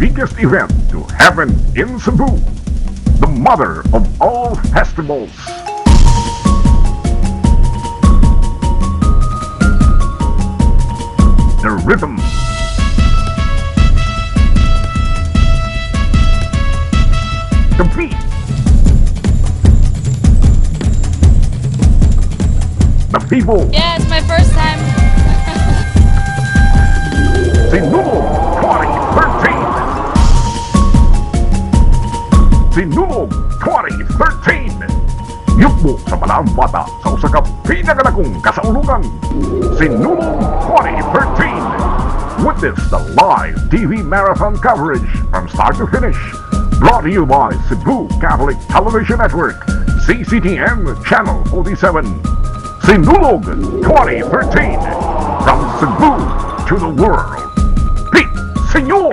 biggest event to happen in Cebu, the mother of all festivals. The rhythm, the beat, the people. Yeah, it's my first time. Sinulog 2013. Sinulog 2013. Yukbo sa malaang bata sa usa ka pinakadakong kasaulugan. Sinulog 2013. Witness the live TV marathon coverage from start to finish. Brought to you by Cebu Catholic Television Network, CCTN Channel 47. Sinulog 2013. From Cebu to the world. Pete Senor!